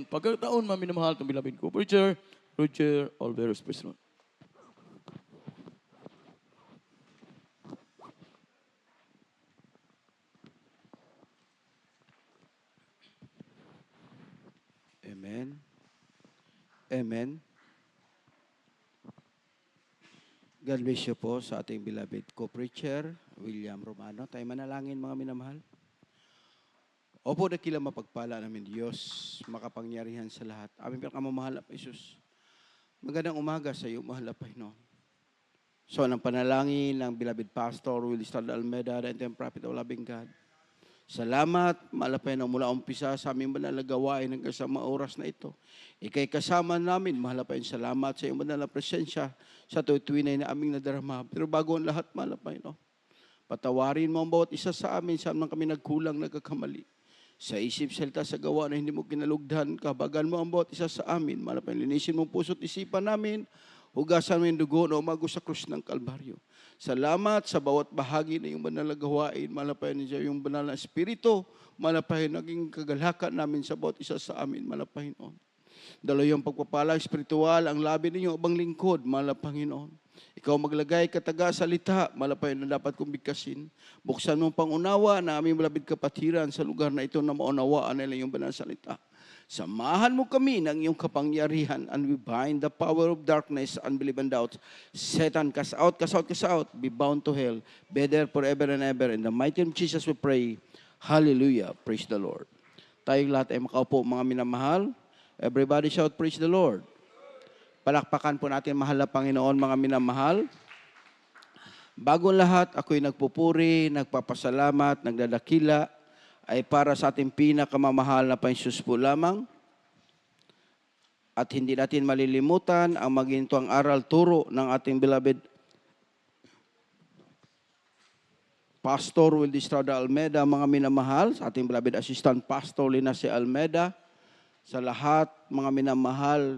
pagkataon, mga minamahal, itong beloved co-preacher, Roger Alveros President. Amen. Amen. God bless you po sa ating beloved co-preacher, William Romano. Tayo manalangin, mga minamahal. Opo, dakila mapagpala namin Diyos, makapangyarihan sa lahat. Aming pinakamamahal na Isus. Magandang umaga sa iyo, mahal na Panginoon. So, ang panalangin ng beloved Pastor Will Estrada Almeida, the Interim Prophet of Loving God. Salamat, malapay na mula umpisa sa aming banal na gawain hanggang sa mga oras na ito. Ika'y kasama namin, malapay salamat sa iyong banal na presensya sa tuwinay na aming nadarama. Pero bago ang lahat, malapay, no? Patawarin mo ang bawat isa sa amin sa nang kami nagkulang, nagkakamali. Sa isip, salita, sa gawa na hindi mo kinalugdan, kabagan mo ang bawat isa sa amin. Malapay, linisin mo puso't isipan namin, hugasan mo yung dugo na umago sa krus ng Kalbaryo. Salamat sa bawat bahagi na yung banal na gawain. Malapay niya yung banal na espiritu. Malapay naging kagalakan namin sa bawat isa sa amin. Malapay noon. Dalo yung pagpapala espiritual, ang labi ninyo abang lingkod. Malapay noon. Ikaw maglagay kataga salita. Malapay na dapat kong bigkasin. Buksan mong pangunawa na aming malabid kapatiran sa lugar na ito na maunawaan nila yung banal salita. Samahan mo kami ng iyong kapangyarihan and we bind the power of darkness, unbelief and doubt. Satan, cast out, cast out, cast out. Be bound to hell. Be there forever and ever. In the mighty name of Jesus we pray. Hallelujah. Praise the Lord. Tayong lahat ay makaupo, mga minamahal. Everybody shout, praise the Lord. Palakpakan po natin, mahal na Panginoon, mga minamahal. Bago lahat, ako'y nagpupuri, nagpapasalamat, nagdadakila, ay para sa ating pinakamamahal na Panginoon po lamang. At hindi natin malilimutan ang maginto ang aral turo ng ating beloved Pastor Will Estrada Almeida, mga minamahal, sa ating beloved Assistant Pastor Linace Almeida, sa lahat, mga minamahal,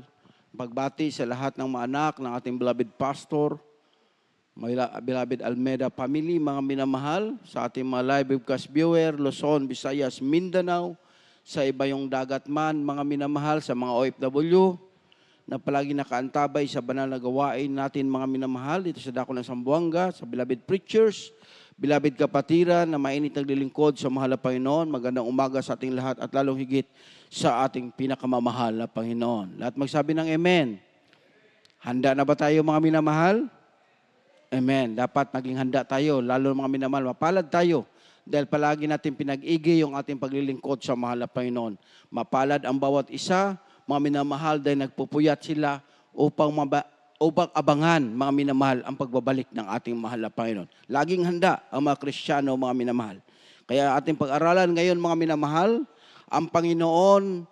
pagbati sa lahat ng mga anak ng ating beloved Pastor, mga beloved Almeida family, mga minamahal, sa ating mga live webcast viewer, Luzon, Visayas, Mindanao, sa iba yung dagat man, mga minamahal, sa mga OFW, na palagi nakaantabay sa banal na gawain natin, mga minamahal, dito sa Dako ng Zamboanga, sa beloved preachers, beloved kapatiran, na mainit naglilingkod sa mahal na Panginoon. Magandang umaga sa ating lahat at lalong higit sa ating pinakamamahal na Panginoon. Lahat magsabi ng Amen. Handa na ba tayo, mga minamahal? Amen. Dapat maging handa tayo, lalo mga minamahal, mapalad tayo dahil palagi natin pinag-igi yung ating paglilingkod sa mahal na Panginoon. Mapalad ang bawat isa, mga minamahal, dahil nagpupuyat sila upang abangan, mga minamahal, ang pagbabalik ng ating mahal na Panginoon. Laging handa ang mga Kristiyano, mga minamahal. Kaya ating pag-aralan ngayon, mga minamahal, ang Panginoon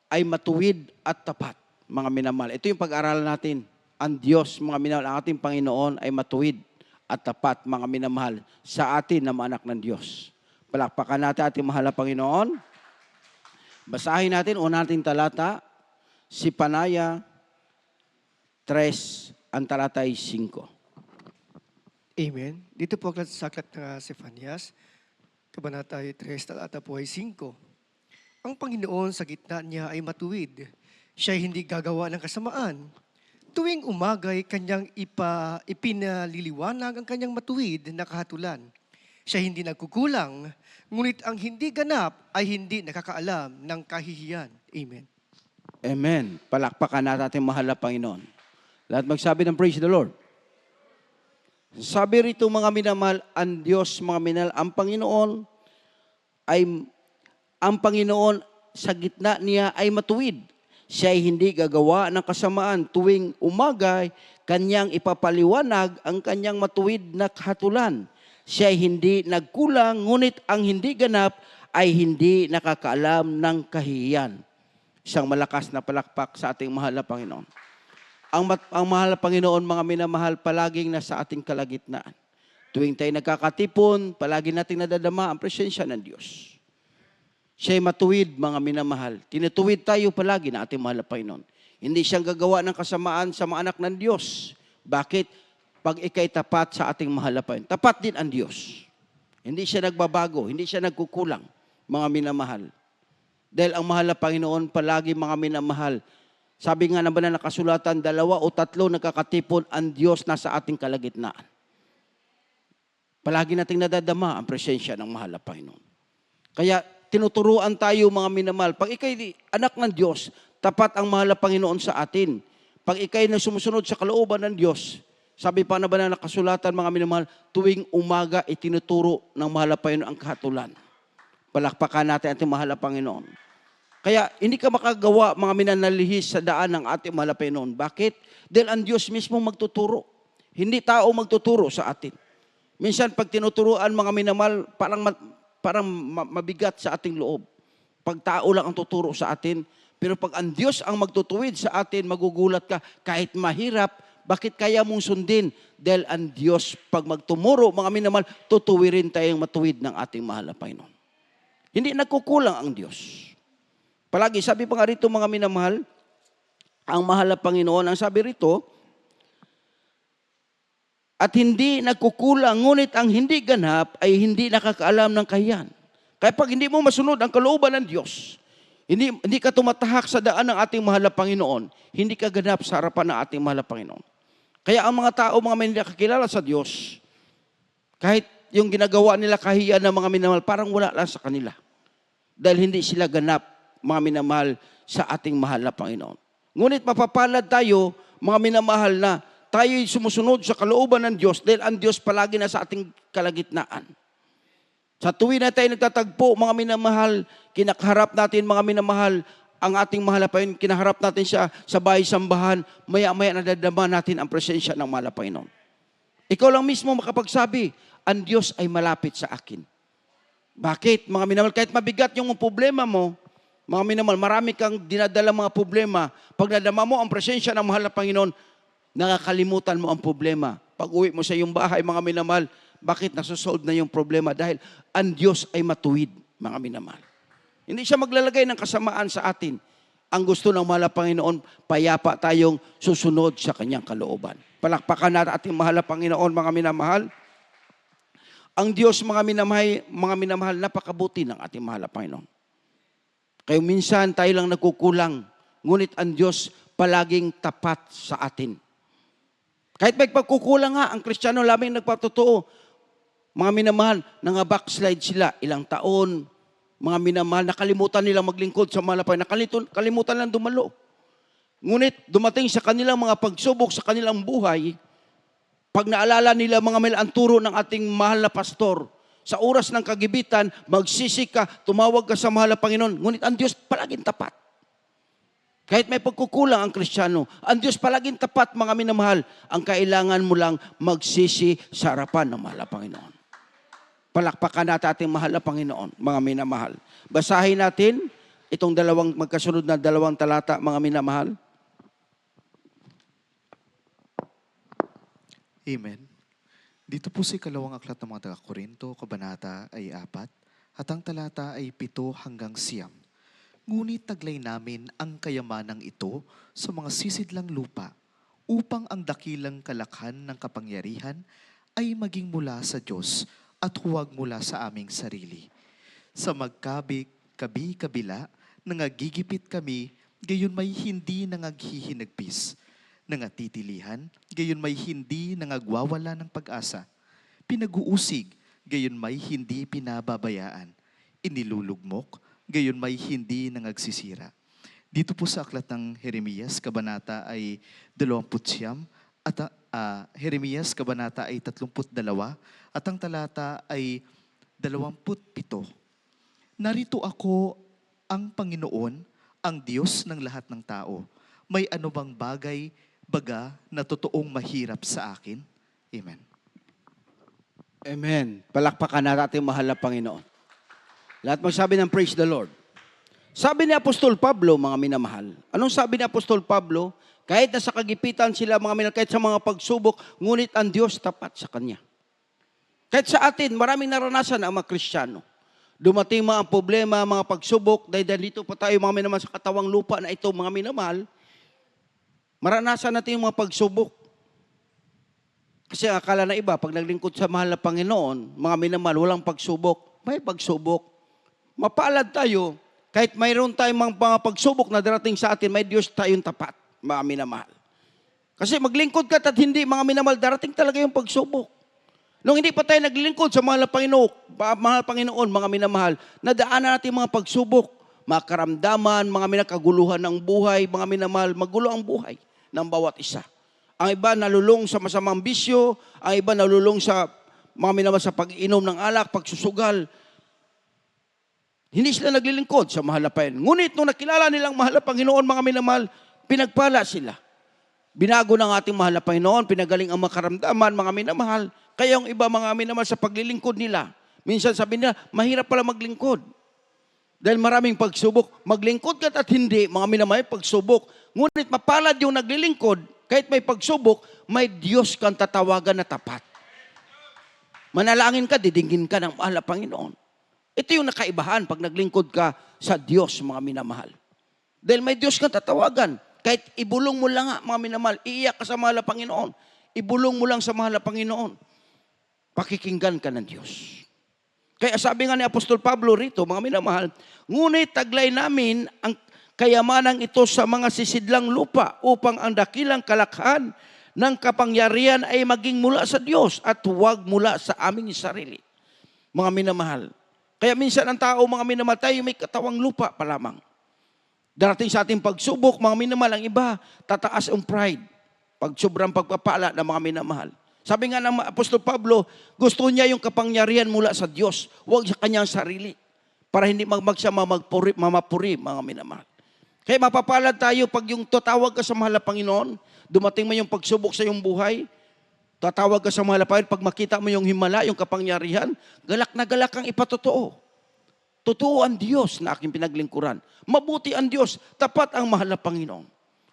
ay matuwid at tapat, mga minamahal. Ito yung pag-aralan natin. Ang Diyos, mga minamahal, ang ating Panginoon ay matuwid at tapat, mga minamahal, sa atin na mga anak ng Diyos. Palakpakan natin ating mahal na Panginoon. Basahin natin, una nating talata, si Panaya 3, ang talata ay 5. Amen. Dito po sa aklat ng Sefanias, Kabanata 3, talata po ay 5. Ang Panginoon sa gitna niya ay matuwid. Siya hindi gagawa ng kasamaan. Tuwing umagay, kanyang ipinaliliwanag ang kanyang matuwid na kahatulan. Siya hindi nagkukulang, ngunit ang hindi ganap ay hindi nakakaalam ng kahihiyan. Amen. Amen. Palakpakan natin ating mahal na Panginoon. Lahat magsabi ng praise the Lord. Sabi rito, mga minamahal, ang Diyos, mga minamahal, ang Panginoon sa gitna niya ay matuwid. Siya ay hindi gagawa ng kasamaan. Tuwing umagay, kanyang ipapaliwanag ang kanyang matuwid na kahatulan. Siya ay hindi nagkulang, ngunit ang hindi ganap ay hindi nakakaalam ng kahihiyan. Isang malakas na palakpak sa ating mahal na Panginoon. Ang mahal na Panginoon, mga minamahal, palaging nasa ating kalagitnaan. Tuwing tayo nagkakatipon, palagi nating nadadama ang presensya ng Diyos. Siya ay matuwid, mga minamahal. Tinutuwid tayo palagi na ating mahal na Panginoon. Hindi siyang gagawa ng kasamaan sa mga anak ng Diyos. Bakit? Pag ikay tapat sa ating mahal na Panginoon. Tapat din ang Diyos. Hindi siya nagbabago, hindi siya nagkukulang, mga minamahal. Dahil ang mahal na Panginoon, palagi mga minamahal. Sabi nga naman na nakasulatan, 2 o 3 nagkakatipon, ang Diyos nasa ating kalagitnaan. Palagi nating nadadama ang presensya ng mahal na Panginoon. Kaya tinuturuan tayo mga minamahal, pag ikay anak ng Diyos, tapat ang mahal na Panginoon sa atin. Pag ikay na sumusunod sa kalooban ng Diyos, sabi pa na ba na nakasulatan mga minamahal, tuwing umaga itinuturo ng mahal na Panginoon ang kahatulan. Palakpakan natin ating mahal na Panginoon. Kaya hindi ka makagawa mga minanalihis sa daan ng ating mahal na Panginoon. Bakit? Dahil ang Diyos mismo magtuturo. Hindi tao magtuturo sa atin. Minsan pag tinuturuan mga minamahal, parang mabigat sa ating loob. Pag tao lang ang tuturo sa atin, pero pag ang Diyos ang magtutuwid sa atin, magugulat ka, kahit mahirap, bakit kaya mong sundin? Dahil ang Diyos, pag magtumuro, mga minamahal, tutuwirin tayong matuwid ng ating mahal na Panginoon. Hindi nagkukulang ang Diyos. Palagi, sabi pa nga rito mga minamahal, ang mahal na Panginoon, ang sabi rito, at hindi nagkukulang, ngunit ang hindi ganap ay hindi nakakaalam ng kahiyan. Kaya pag hindi mo masunod ang kalooban ng Diyos, hindi ka tumatahak sa daan ng ating mahal na Panginoon, hindi ka ganap sa harapan ng ating mahal na Panginoon. Kaya ang mga tao, mga may nakakilala sa Diyos, kahit yung ginagawa nila kahiyan ng mga minamahal, parang wala lang sa kanila. Dahil hindi sila ganap, mga minamahal, sa ating mahal na Panginoon. Ngunit mapapalad tayo, mga minamahal, na tayo'y sumusunod sa kalooban ng Diyos dahil ang Diyos palagi na sa ating kalagitnaan. Sa tuwin na tayo nagtatagpo, mga minamahal, kinakaharap natin, mga minamahal, ang ating mahal na Panginoon, kinaharap natin siya sa bahay-sambahan, maya-maya nadadama natin ang presensya ng mahal na Panginoon. Ikaw lang mismo makapagsabi, ang Diyos ay malapit sa akin. Bakit, mga minamahal? Kahit mabigat yung problema mo, mga minamahal, marami kang dinadala mga problema. Pag nadama mo ang presensya ng mahal na Panginoon, nakakalimutan mo ang problema. Pag uwi mo sa iyong bahay, mga minamahal, bakit nasusolve na yung problema? Dahil ang Diyos ay matuwid, mga minamahal. Hindi siya maglalagay ng kasamaan sa atin. Ang gusto ng mahal na Panginoon, payapa tayong susunod sa kanyang kalooban. Palakpakan natin ating mahal na Panginoon, mga minamahal. Ang Diyos, mga minamahal, napakabuti ng ating mahal na Panginoon. Kaya minsan tayo lang nagkukulang, ngunit ang Diyos palaging tapat sa atin. Kahit may pagkukulang nga, ang Kristiyano lamang nagpatotoo. Mga minamahal, backslide sila ilang taon. Mga minamahal, nakalimutan nilang maglingkod sa mahal na Panginoon. Nakalimutan lang dumalo. Ngunit dumating sa kanilang mga pagsubok sa kanilang buhay, pag naalala nila mga minamahal ang turo ng ating mahal na pastor, sa oras ng kagibitan, magsisi ka, tumawag ka sa mahal na Panginoon. Ngunit ang Diyos palaging tapat. Kahit may pagkukulang ang Kristiyano, ang Diyos palaging tapat, mga minamahal. Ang kailangan mo lang magsisi sa harapan ng mahal na Panginoon. Palakpakan natin ating mahal na Panginoon, mga minamahal. Basahin natin itong magkasunod na 2 talata, mga minamahal. Amen. Dito po si kalawang aklat ng mga taga-Korinto, kabanata ay 4, at ang talata ay 7 hanggang 9. Ngunit taglay namin ang kayamanang ito sa mga sisidlang lupa upang ang dakilang kalakhan ng kapangyarihan ay maging mula sa Diyos at huwag mula sa aming sarili. Sa magkabi-kabila, nangagigipit kami, gayon may hindi nangaghihinagpis. Nangatitilihan, gayon may hindi nangagwawala ng pag-asa. Pinag-uusig, gayon may hindi pinababayaan. Inilulugmok, gayon may hindi nangagsisira. Dito po sa aklat ng Jeremias, kabanata ay 29, at Jeremias, kabanata ay 32, at ang talata ay 27. Narito ako, ang Panginoon, ang Diyos ng lahat ng tao. May ano bang bagay, baga, na totoong mahirap sa akin? Amen. Amen. Palakpakan natin ating mahal na Panginoon. Lahat magsabi ng praise the Lord. Sabi ni Apostol Pablo, mga minamahal. Anong sabi ni Apostol Pablo? Kahit nasa kagipitan sila, mga minamahal, kahit sa mga pagsubok, ngunit ang Diyos tapat sa Kanya. Kahit sa atin, maraming naranasan ang mga Kristiyano. Dumating mga problema, mga pagsubok, dahil dito pa tayo, mga minamahal, sa katawang lupa na ito, mga minamahal, maranasan natin yung mga pagsubok. Kasi akala na iba, pag naglingkod sa mahal na Panginoon, mga minamahal, walang pagsubok. May pagsubok. Mapalad tayo Kahit mayroon tayong mga pagsubok na darating sa atin, may Diyos tayong tapat, mga minamahal. Kasi maglingkod ka at hindi, mga minamahal, darating talaga yung pagsubok. Nung hindi pa tayo naglilingkod sa mahal na Panginoon, mga minamahal, nadaanan natin mga pagsubok, mga karamdaman, mga minakaguluhan ng buhay, mga minamahal, magulo ang buhay ng bawat isa. Ang iba nalulong sa masamang bisyo, ang iba nalulong sa mga minamahal sa pag-inom ng alak, pagsusugal. Hindi sila naglilingkod sa mahal na Panginoon. Ngunit nung nakilala nilang mahal na Panginoon, mga minamahal, pinagpala sila. Binago ng ating mahal na Panginoon, pinagaling ang mga karamdaman, mga minamahal. Kaya yung iba mga minamahal sa paglilingkod nila, minsan sabi nila, mahirap pala maglingkod. Dahil maraming pagsubok. Maglingkod ka at hindi, mga minamahal, pagsubok. Ngunit mapalad yung naglilingkod, kahit may pagsubok, may Diyos kang tatawagan na tapat. Manalangin ka, didinggin ka ng mahal na Panginoon. Ito yung nakaibahan pag naglingkod ka sa Diyos, mga minamahal. Dahil may Diyos kang tatawagan. Kahit ibulong mo lang nga, mga minamahal, iiyak ka sa mahal na Panginoon. Ibulong mo lang sa mahal na Panginoon. Pakikinggan ka ng Diyos. Kaya sabi nga ni Apostol Pablo rito, mga minamahal, ngunit taglay namin ang kayamanang ito sa mga sisidlang lupa upang ang dakilang kalakhan ng kapangyarihan ay maging mula sa Diyos at huwag mula sa aming sarili. Mga minamahal. Kaya minsan ang tao, mga minamahal, tayo may katawang lupa pa lamang. Darating sa ating pagsubok, mga minamahal, ang iba, tataas ang pride. Pag sobrang pagpapala ng mga minamahal. Sabi nga ng Apostol Pablo, gusto niya yung kapangyarihan mula sa Diyos, huwag sa kanyang sarili. Para hindi mamapuri, mga minamahal. Kaya mapapalad tayo pag yung tatawag ka sa mahal na Panginoon, dumating mo yung pagsubok sa iyong buhay, tatawag ka sa mahal na Panginoon, pag makita mo yung himala, yung kapangyarihan, galak na galak kang ipatotoo. Totoo ang Diyos na aking pinaglingkuran. Mabuti ang Diyos, tapat ang mahal na Panginoon.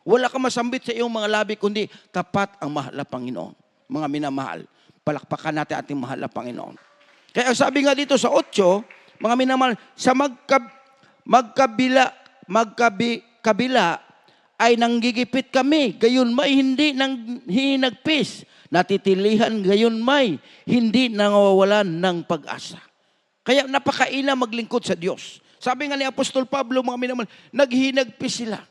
Wala kang masambit sa iyong mga labi, kundi tapat ang mahal na Panginoon. Mga minamahal, palakpakan natin ating mahal na Panginoon. Kaya sabi nga dito sa 8, mga minamahal, sa magkabila ay nanggigipit kami, gayon may hindi nang hinagpis, natitilihan gayon may hindi nangawawalan ng pag-asa. Kaya napakaina maglingkod sa Diyos. Sabi nga ni Apostol Pablo, mga minamahal, naghinagpis sila.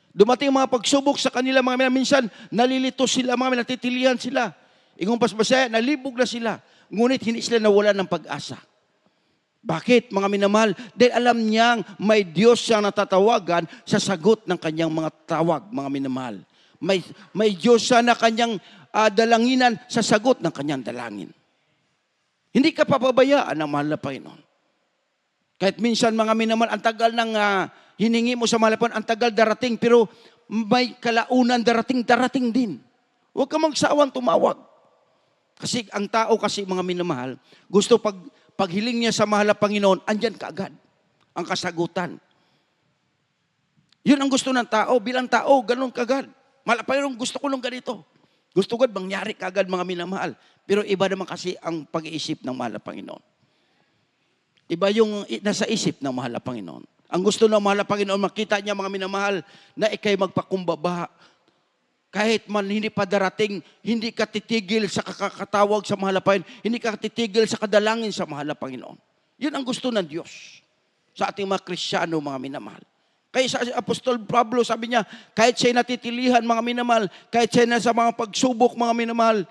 Dumating mga pagsubok sa kanila, mga minamahal, minsan nalilito sila, mga natitilihan sila. Ingumpas Masaya, nalibog na sila. Ngunit hindi sila nawalan ng pag-asa. Bakit, mga minamahal? Dahil alam niyang may Diyos siyang natatawagan sa sagot ng kanyang mga tawag, mga minamahal. May Diyos siya na kanyang dalanginan sa sagot ng kanyang dalangin. Hindi ka papabayaan ng mahal na Panginoon. Kahit minsan, mga minamahal, ang tagal ng hiningi mo sa mahal na Panginoon, ang tagal darating, pero may kalaunan darating din. Huwag ka magsawang tumawag. Kasi ang tao kasi, mga minamahal, gusto paghiling niya sa mahal na Panginoon, andyan kaagad ang kasagutan. Yun ang gusto ng tao, bilang tao, ganun kaagad. Mahal na Panginoon, gusto ko nung ganito. Gusto ko mangyari kaagad, mga minamahal. Pero iba naman kasi ang pag-iisip ng mahal na Panginoon. Iba yung nasa isip ng mahal na Panginoon. Ang gusto ng mahal na Panginoon, makita niya, mga minamahal, na ikay magpakumbaba. Kahit man hindi pa darating, hindi ka titigil sa kakatawag sa mahal na Panginoon, hindi ka titigil sa kadalangin sa mahal na Panginoon. Yun ang gusto ng Diyos sa ating mga Kristiyano, mga minamahal. Kaya sa Apostol Pablo, sabi niya, kahit siya'y natitilihan, mga minamahal, kahit siya'y nasa mga pagsubok, mga minamahal,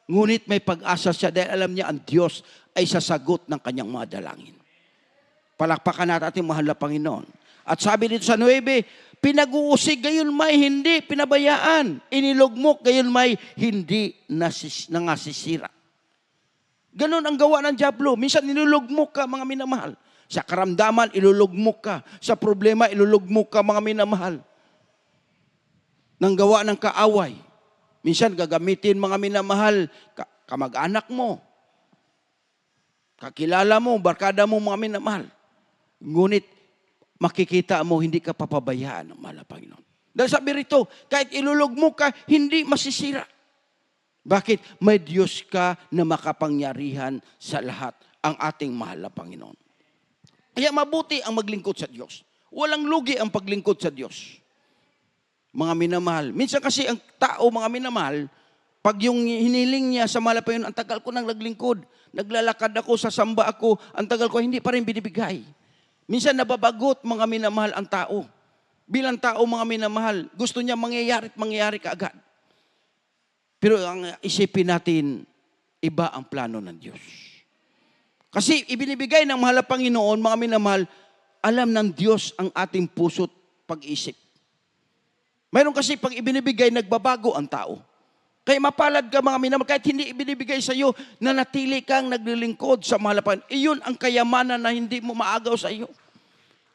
ngunit may pag-asa siya dahil alam niya ang Diyos ay sasagot ng kanyang mga dalangin. Palakpakan natin ating mahal na Panginoon. At sabi dito sa 9, pinag-uusig gayon may hindi pinabayaan. Inilugmok gayon may hindi nangasisira. Ganon ang gawa ng dyablo. Minsan nilulugmok ka, mga minamahal. Sa karamdaman, ilulugmok ka. Sa problema, ilulugmok ka, mga minamahal. Nang gawa ng kaaway. Minsan gagamitin, mga minamahal, kamag-anak mo. Kakilala mo, barkada mo, mga minamahal. Ngunit, makikita mo, hindi ka papabayaan ng mahal na Panginoon. Dahil sabi rito, kahit ilulugmok ka, hindi masisira. Bakit? May Diyos ka na makapangyarihan sa lahat, ang ating mahal na Panginoon. Kaya mabuti ang maglingkod sa Diyos. Walang lugi ang paglingkod sa Diyos. Mga minamahal. Minsan kasi ang tao, mga minamahal, pag yung hiniling niya sa mahal na Panginoon, ang tagal ko nang naglingkod, naglalakad ako, sasamba ako, ang tagal ko, hindi pa rin binibigay. Minsan nababagot, mga minamahal, ang tao. Bilang tao, mga minamahal, gusto niya mangyayari kaagad. Pero ang isipin natin, iba ang plano ng Diyos. Kasi ibinibigay ng mahal na Panginoon, mga minamahal, alam ng Diyos ang ating puso't pag-isip. Mayroon kasi pag ibinibigay, nagbabago ang tao. Kaya mapalad ka, mga minamahal, kahit hindi ibinibigay sa iyo, na natili kang naglilingkod sa mahal na Panginoon. Iyon ang kayamanan na hindi mo maagaw sa iyo.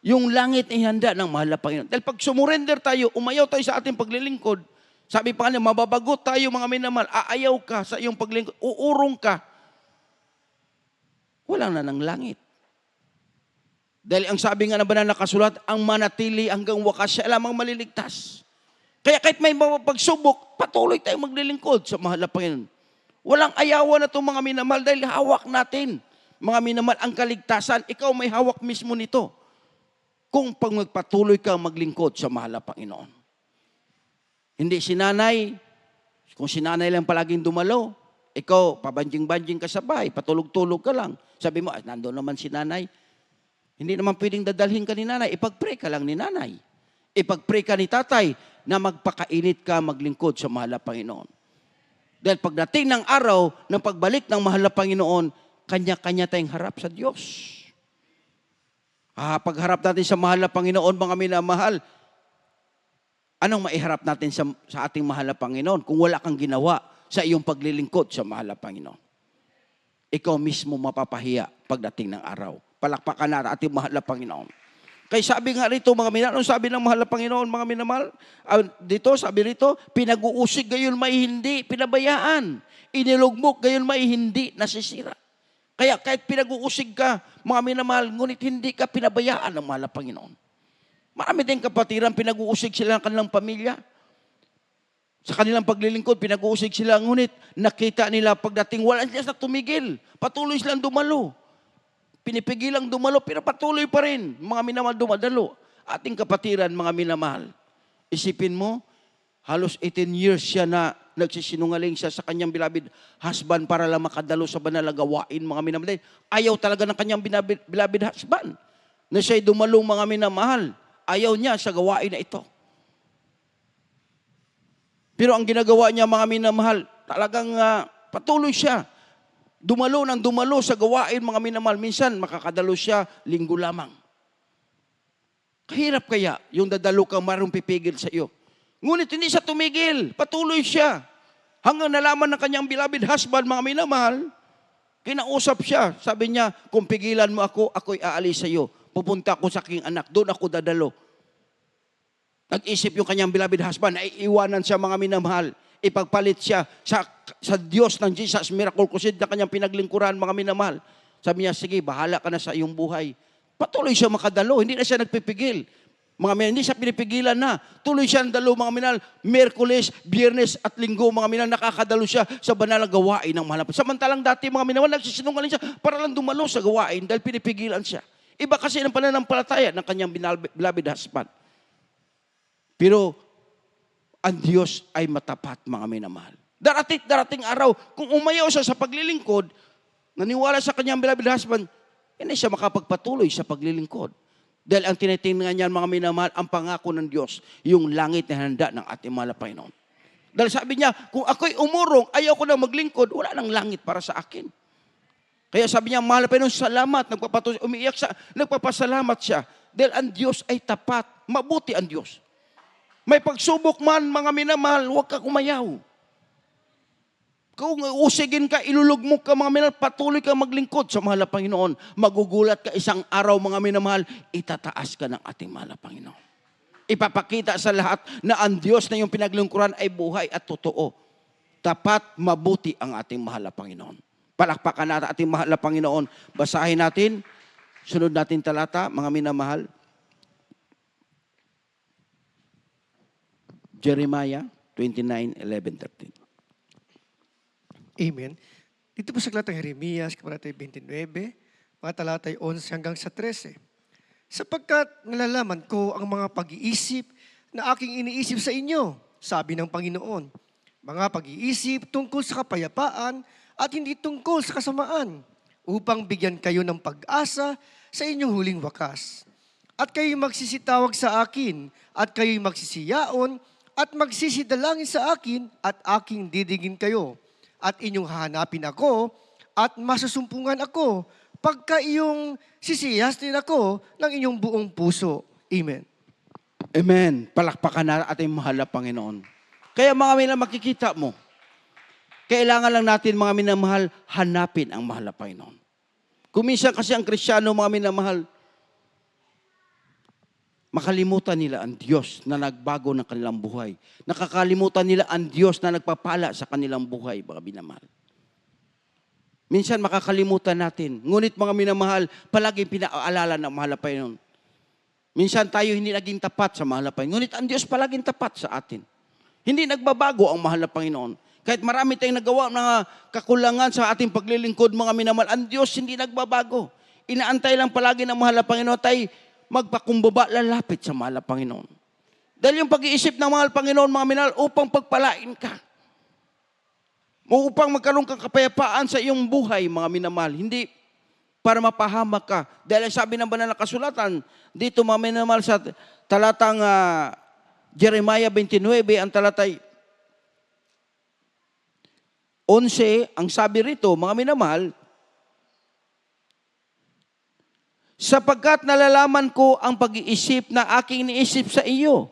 Yung langit ay handa ng mahal na Panginoon. Dahil pag sumurrender tayo, umayaw tayo sa ating paglilingkod, sabi pa nga, mababagot tayo, mga minamahal, aayaw ka sa iyong paglilingkod, uurong ka, wala na ng langit. Dahil ang sabi nga na banal na nakasulat, ang manatili hanggang wakas, siya lamang maliligtas. Kaya kahit may pagsubok, patuloy tayong maglilingkod sa mahal na Panginoon. Walang ayawan na itong mga minamahal dahil hawak natin. Mga minamahal, ang kaligtasan, ikaw may hawak mismo nito. Kung pag magpatuloy kang maglingkod sa mahal na Panginoon. Hindi si nanay, kung si nanay lang palaging dumalo, ikaw, pabanjing-banjing ka sa bahay, patulog-tulog ka lang. Sabi mo, nandoon naman si nanay. Hindi naman pwedeng dadalhin ka ni nanay. Ipag-pray ka lang ni nanay. Ipag-pray ka ni tatay na magpakainit ka maglingkod sa mahal na Panginoon. Dahil pagdating ng araw ng pagbalik ng mahal na Panginoon, kanya-kanya tayong harap sa Diyos. Pagharap natin sa mahal na Panginoon, mga minamahal, anong maiharap natin sa ating mahal na Panginoon kung wala kang ginawa sa iyong paglilingkod sa mahal na Panginoon? Ikaw mismo mapapahiya pagdating ng araw. Palakpakan natin ating mahal na Panginoon. Kaya sabi nga rito, mga minamahal, sabi ng mahal na Panginoon, mga minamahal, dito, sabi rito, pinag-uusig gayon may hindi pinabayaan. Inilugmok gayon may hindi nasisira. Kaya kahit pinag-uusig ka, mga minamahal, ngunit hindi ka pinabayaan ng mahal na Panginoon. Marami din kapatiran, pinag-uusig sila ng kanilang pamilya. Sa kanilang paglilingkod, pinag-uusig sila, ngunit nakita nila pagdating, wala sila tumigil. Patuloy silang dumalo. Pinipigilang dumalo, pero patuloy pa rin. Mga minamahal dumadalo. Ating kapatiran, mga minamahal. Isipin mo, halos 18 years siya na nagsisinungaling siya sa kanyang beloved husband para lang makadalo sa banal na gawain, mga minamahal. Ayaw talaga ng kanyang beloved husband na siya'y dumalong, mga minamahal. Ayaw niya sa gawain na ito. Pero ang ginagawa niya, mga minamahal, talagang patuloy siya. Dumalo ng dumalo sa gawain, mga minamahal. Minsan, makakadalo siya linggo lamang. Kahirap kaya yung dadalo kang marong pipigil sa iyo. Ngunit hindi siya tumigil. Patuloy siya. Hanggang nalaman ng kanyang beloved husband, mga minamahal, kinausap siya. Sabi niya, kung pigilan mo ako, ako'y aalis sa iyo. Pupunta ako sa aking anak. Doon ako dadalo. Nag-isip yung kanyang beloved husband, ay iwanan siya, mga minamahal. Ipagpalit siya sa Diyos ng Jesus Miracle Crusade na kanyang pinaglingkuran, mga minamahal. Sabi niya, sige, bahala ka na sa iyong buhay. Patuloy siya makadalo, hindi na siya nagpipigil. Mga minamahal, hindi siya pinipigilan na. Tuloy siya ng dalo, mga minamahal. Miyerkules, Biyernes at Linggo, mga minamahal, nakakadalo siya sa banal na gawain ng mahal. Samantalang dati, mga minamahal, nagsisinungaling siya para lang dumalo sa gawain dahil pinipigilan siya. Iba kasi ng pananampalataya ng kanyang beloved husband. Pero ang Diyos ay matapat, mga minamahal. Darating araw, kung umayaw siya sa paglilingkod, naniwala sa kanyang beloved husband, hindi siya makapagpatuloy sa paglilingkod. Dahil ang tinitingnan niyan, mga minamahal, ang pangako ng Diyos, yung langit na handa ng ating mahal na Panginoon. Dahil sabi niya, kung ako'y umurong, ayaw ko na maglingkod, wala nang langit para sa akin. Kaya sabi niya, mahal na Panginoon, salamat, umiiyak siya, nagpapasalamat siya. Dahil ang Diyos ay tapat, mabuti ang Diyos. May pagsubok man, mga minamahal, huwag ka kumayaw. Kung usigin ka, ilulugmok ka, mga minamahal, patuloy ka maglingkod sa mahal na Panginoon. Magugulat ka isang araw, mga minamahal, itataas ka ng ating mahal na Panginoon. Ipapakita sa lahat na ang Diyos na yung pinaglingkuran ay buhay at totoo. Tapat, mabuti ang ating mahal na Panginoon. Palakpakan natin ating mahal na Panginoon. Basahin natin, sunod natin talata, mga minamahal. Jeremiah 29:11-13. Amen. Dito po sa aklat ng Jeremias, kabanata 29, mga talatay 11 hanggang sa 13. Sapagkat nalalaman ko ang mga pag-iisip na aking iniisip sa inyo, sabi ng Panginoon. Mga pag-iisip tungkol sa kapayapaan at hindi tungkol sa kasamaan, upang bigyan kayo ng pag-asa sa inyong huling wakas. At kayo'y magsisitawag sa akin, at kayo'y magsisiyaon, at magsisidalangin sa akin, at aking didigin kayo. At inyong hahanapin ako, at masusumpungan ako, pagka iyong sisiyastin ako ng inyong buong puso. Amen. Amen. Palakpakan na ating mahal na Panginoon. Kaya mga minamahal, makikita mo, kailangan lang natin mga minamahal, hanapin ang mahal na Panginoon. Kuminsan kasi ang Kristiyano, mga minamahal, makalimutan nila ang Diyos na nagbago ng kanilang buhay. Nakakalimutan nila ang Diyos na nagpapala sa kanilang buhay, mga minamahal. Minsan makakalimutan natin. Ngunit mga minamahal, palagi pinaalala ng mahal na Panginoon. Minsan tayo hindi naging tapat sa mahal na Panginoon. Ngunit ang Diyos palaging tapat sa atin. Hindi nagbabago ang mahal na Panginoon. Kahit marami tayong nagawa ng kakulangan sa ating paglilingkod, mga minamahal, ang Diyos hindi nagbabago. Inaantay lang palagi ng mahal na Panginoon tayo magpakumbaba, lalapit sa mahal na Panginoon. Dahil yung pag-iisip ng mahal Panginoon, mga minamahal, upang pagpalain ka. Upang magkaroon kang kapayapaan sa iyong buhay, mga minamahal. Hindi para mapahamak ka. Dahil sabi ng banal na kasulatan, dito mga minamahal sa talatang Jeremiah 29, ang talatay 11, ang sabi rito, mga minamahal, sapagkat nalalaman ko ang pag-iisip na aking iniisip sa iyo.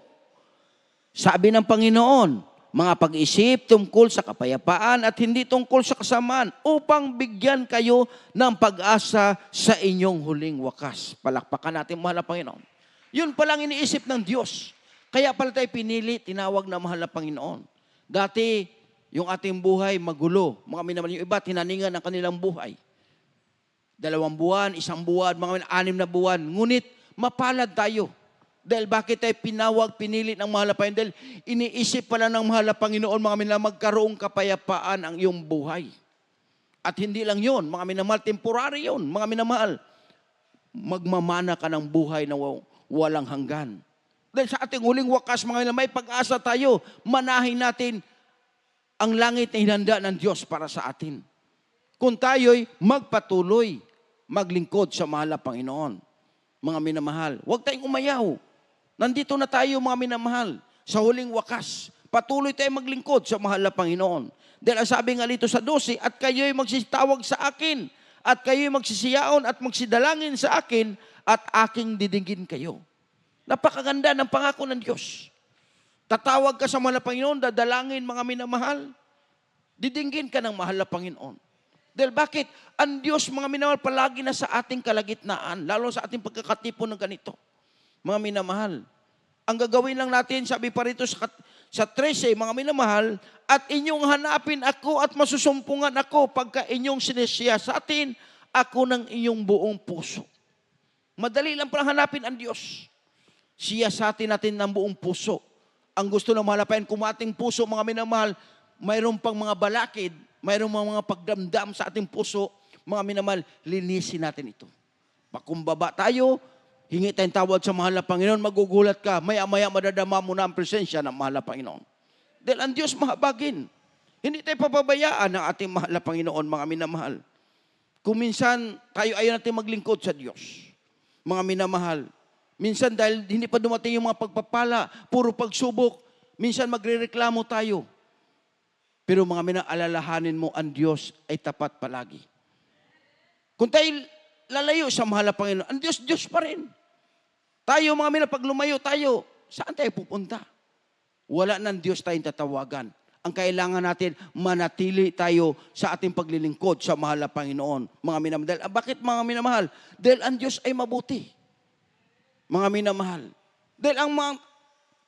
Sabi ng Panginoon, mga pag-iisip tungkol sa kapayapaan at hindi tungkol sa kasamaan upang bigyan kayo ng pag-asa sa inyong huling wakas. Palakpakan natin, mahal na Panginoon. Yun palang iniisip ng Diyos. Kaya pala tayo pinili, tinawag na mahal na Panginoon. Dati, yung ating buhay magulo. Mga minamahal, yung iba, tinaningan ang kanilang buhay. 2 buwan, 1 buwan, mga 6 na buwan. Ngunit, mapalad tayo. Dahil bakit tayo pinili ng mahal na Panginoon? Dahil iniisip pala ng mahal na Panginoon, mga minamahal, magkaroong kapayapaan ang iyong buhay. At hindi lang yun, mga minamahal, temporary yun. Mga minamahal, magmamana ka ng buhay na walang hanggan. Dahil sa ating huling wakas, mga minamahal, may pag-asa tayo. Manahin natin ang langit na hinanda ng Diyos para sa atin. Kung tayo'y magpatuloy, maglingkod sa mahal na Panginoon. Mga minamahal, huwag tayong umayaw. Nandito na tayo, mga minamahal, sa huling wakas. Patuloy tayong maglingkod sa mahal na Panginoon. Dahil ang sabi nga dito sa 12, at kayo'y magsitawag sa akin, at kayo'y magsisiyaon at magsidalangin sa akin, at aking didingin kayo. Napakaganda ng pangako ng Diyos. Tatawag ka sa mahal na Panginoon, dadalangin, mga minamahal. Didinggin ka ng mahal na Panginoon. Dahil bakit? Ang Diyos, mga minamahal, palagi na sa ating kalagitnaan, lalo sa ating pagkakatipon ng ganito. Mga minamahal, ang gagawin lang natin, sabi pa rito sa 13, mga minamahal, at inyong hanapin ako at masusumpungan ako pagka inyong sinisiya sa atin, ako ng inyong buong puso. Madali lang palang hanapin ang Diyos. Siya sa atin ng buong puso. Ang gusto ng mahal na Panginoon, kung ating puso, mga minamahal, mayroon pang mga balakid, mayroong mga pagdamdam sa ating puso, mga minamahal, linisin natin ito. Pakumbaba tayo, hingi tayong tawad sa mahal na Panginoon, magugulat ka, maya-maya madadama mo na ang presensya ng mahal na Panginoon. Dahil ang Diyos mahabagin. Hindi tayo papabayaan ng ating mahal na Panginoon, mga minamahal. Kung minsan tayo ayaw natin maglingkod sa Diyos, mga minamahal, minsan dahil hindi pa dumating yung mga pagpapala, puro pagsubok, minsan magrereklamo tayo. Pero mga minaalalahanin mo, ang Diyos ay tapat palagi. Kung tayo lalayo sa mahal na Panginoon, ang Diyos, Diyos pa rin. Tayo mga minamahal, pag lumayo tayo, saan tayo pupunta? Wala ng Diyos tayong tatawagan. Ang kailangan natin, manatili tayo sa ating paglilingkod sa mahal na Panginoon. Mga minamahal. Bakit mga minamahal? Dahil ang Diyos ay mabuti. Mga minamahal. Dahil